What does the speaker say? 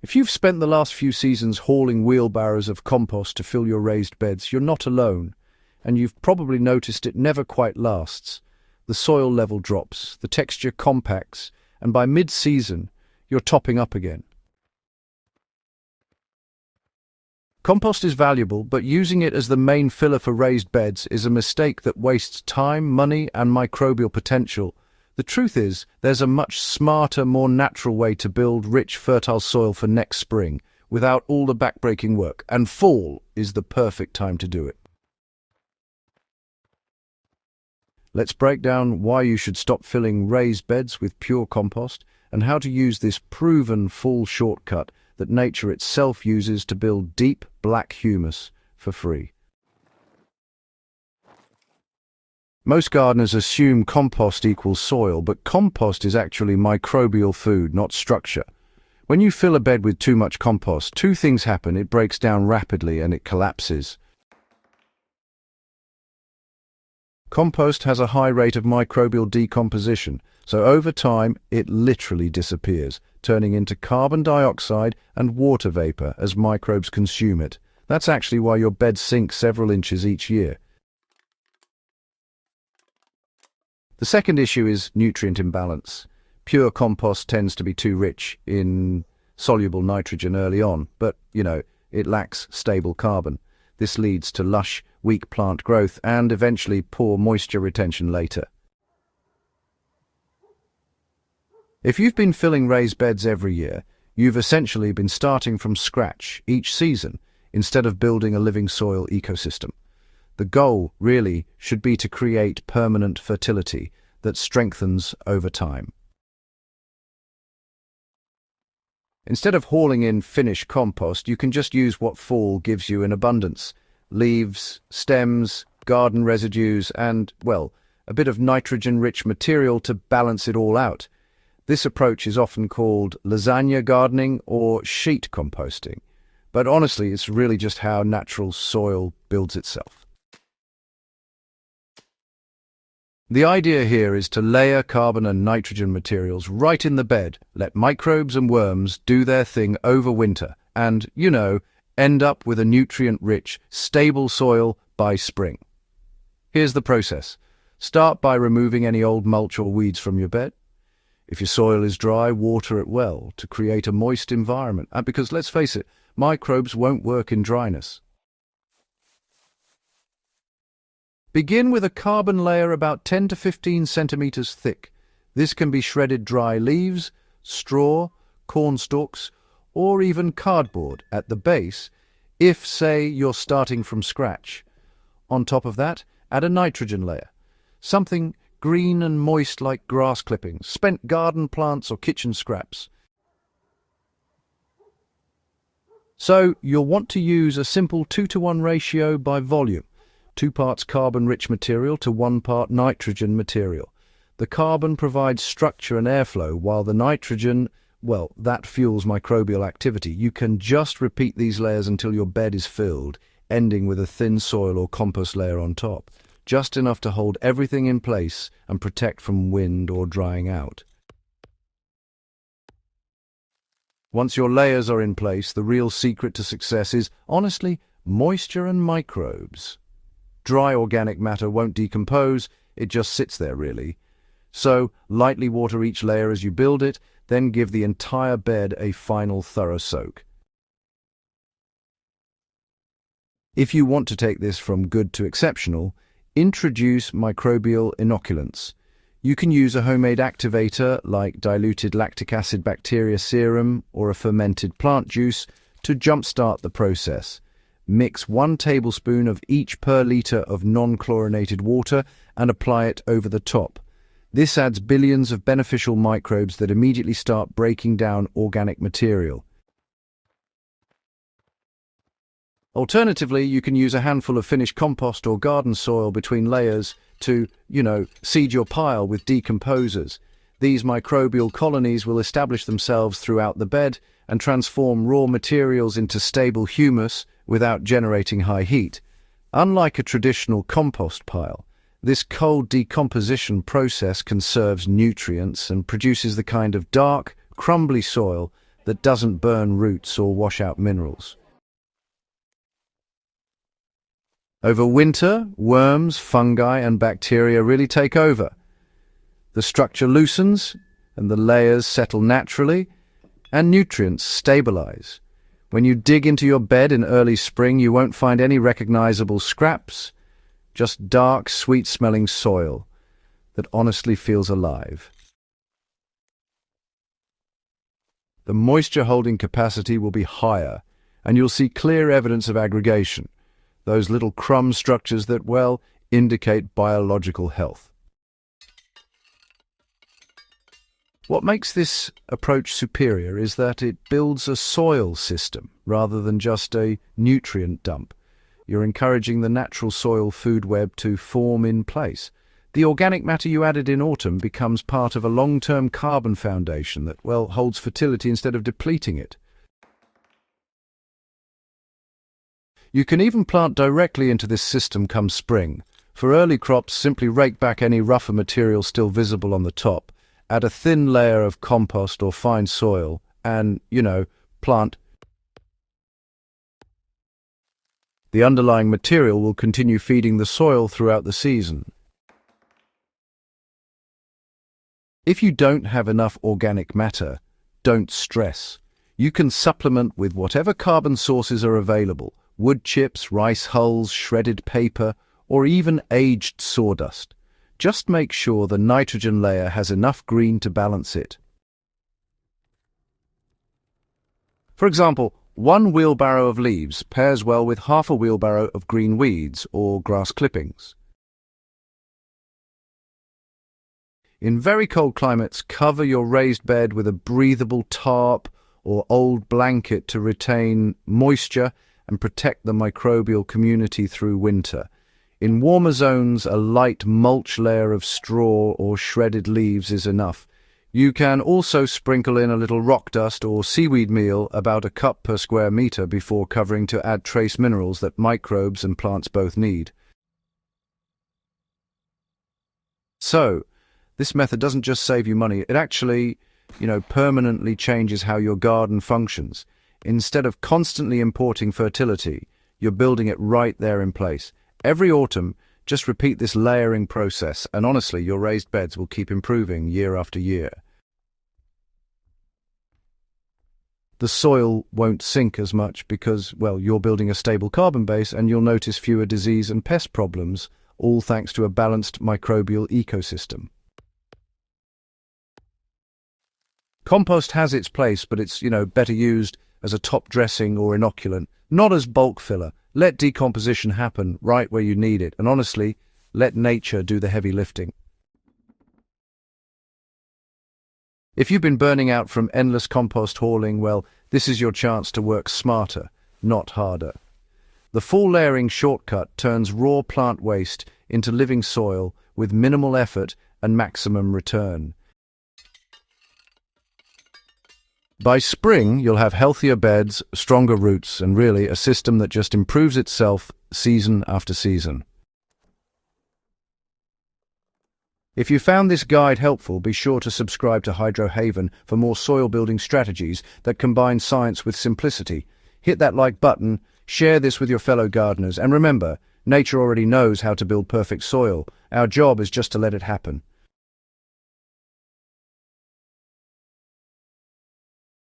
If you've spent the last few seasons hauling wheelbarrows of compost to fill your raised beds, you're not alone, and you've probably noticed it never quite lasts. The soil level drops, the texture compacts, and by mid-season, you're topping up again. Compost is valuable, but using it as the main filler for raised beds is a mistake that wastes time, money, and microbial potential. The truth is, there's a much smarter, more natural way to build rich, fertile soil for next spring, without all the backbreaking work, and fall is the perfect time to do it. Let's break down why you should stop filling raised beds with pure compost, and how to use this proven fall shortcut that nature itself uses to build deep, black humus for free. Most gardeners assume compost equals soil, but compost is actually microbial food, not structure. When you fill a bed with too much compost, two things happen. It breaks down rapidly and it collapses. Compost has a high rate of microbial decomposition, so over time it literally disappears, turning into carbon dioxide and water vapor as microbes consume it. That's actually why your beds sink several inches each year. The second issue is nutrient imbalance. Pure compost tends to be too rich in soluble nitrogen early on, but, it lacks stable carbon. This leads to lush, weak plant growth and eventually poor moisture retention later. If you've been filling raised beds every year, you've essentially been starting from scratch each season instead of building a living soil ecosystem. The goal, really, should be to create permanent fertility that strengthens over time. Instead of hauling in finished compost, you can just use what fall gives you in abundance: leaves, stems, garden residues, and, a bit of nitrogen-rich material to balance it all out. This approach is often called lasagna gardening or sheet composting, but honestly, it's really just how natural soil builds itself. The idea here is to layer carbon and nitrogen materials right in the bed, let microbes and worms do their thing over winter, and, end up with a nutrient-rich, stable soil by spring. Here's the process. Start by removing any old mulch or weeds from your bed. If your soil is dry, water it well to create a moist environment, because let's face it, microbes won't work in dryness. Begin with a carbon layer about 10 to 15 centimeters thick. This can be shredded dry leaves, straw, corn stalks, or even cardboard at the base if, say, you're starting from scratch. On top of that, add a nitrogen layer, something green and moist like grass clippings, spent garden plants or kitchen scraps. So you'll want to use a simple 2-to-1 ratio by volume. 2 parts carbon-rich material to 1 part nitrogen material. The carbon provides structure and airflow, while the nitrogen, that fuels microbial activity. You can just repeat these layers until your bed is filled, ending with a thin soil or compost layer on top, just enough to hold everything in place and protect from wind or drying out. Once your layers are in place, the real secret to success is, honestly, moisture and microbes. Dry organic matter won't decompose, it just sits there really. So, lightly water each layer as you build it, then give the entire bed a final thorough soak. If you want to take this from good to exceptional, introduce microbial inoculants. You can use a homemade activator like diluted lactic acid bacteria serum or a fermented plant juice to jumpstart the process. Mix 1 tablespoon of each per litre of non-chlorinated water and apply it over the top. This adds billions of beneficial microbes that immediately start breaking down organic material. Alternatively, you can use a handful of finished compost or garden soil between layers to, seed your pile with decomposers. These microbial colonies will establish themselves throughout the bed and transform raw materials into stable humus without generating high heat. Unlike a traditional compost pile, this cold decomposition process conserves nutrients and produces the kind of dark, crumbly soil that doesn't burn roots or wash out minerals. Over winter, worms, fungi, and bacteria really take over. The structure loosens, and the layers settle naturally, and nutrients stabilize. When you dig into your bed in early spring, you won't find any recognizable scraps, just dark, sweet-smelling soil that honestly feels alive. The moisture-holding capacity will be higher, and you'll see clear evidence of aggregation, those little crumb structures that, well, indicate biological health. What makes this approach superior is that it builds a soil system rather than just a nutrient dump. You're encouraging the natural soil food web to form in place. The organic matter you added in autumn becomes part of a long-term carbon foundation that, well, holds fertility instead of depleting it. You can even plant directly into this system come spring. For early crops, simply rake back any rougher material still visible on the top, add a thin layer of compost or fine soil, and, plant. The underlying material will continue feeding the soil throughout the season. If you don't have enough organic matter, don't stress. You can supplement with whatever carbon sources are available: wood chips, rice hulls, shredded paper, or even aged sawdust. Just make sure the nitrogen layer has enough green to balance it. For example, 1 wheelbarrow of leaves pairs well with half a wheelbarrow of green weeds or grass clippings. In very cold climates, cover your raised bed with a breathable tarp or old blanket to retain moisture and protect the microbial community through winter. In warmer zones, a light mulch layer of straw or shredded leaves is enough. You can also sprinkle in a little rock dust or seaweed meal, about a cup per square meter, before covering to add trace minerals that microbes and plants both need. So, this method doesn't just save you money, it actually, permanently changes how your garden functions. Instead of constantly importing fertility, you're building it right there in place. Every autumn, just repeat this layering process, and honestly, your raised beds will keep improving year after year. The soil won't sink as much because, well, you're building a stable carbon base, and you'll notice fewer disease and pest problems, all thanks to a balanced microbial ecosystem. Compost has its place, but it's, better used as a top dressing or inoculant, not as bulk filler. Let decomposition happen right where you need it, and honestly, let nature do the heavy lifting. If you've been burning out from endless compost hauling, well, this is your chance to work smarter, not harder. The full layering shortcut turns raw plant waste into living soil with minimal effort and maximum return. By spring, you'll have healthier beds, stronger roots, and really a system that just improves itself season after season. If you found this guide helpful, be sure to subscribe to Hydro Haven for more soil-building strategies that combine science with simplicity. Hit that like button, share this with your fellow gardeners, and remember, nature already knows how to build perfect soil. Our job is just to let it happen.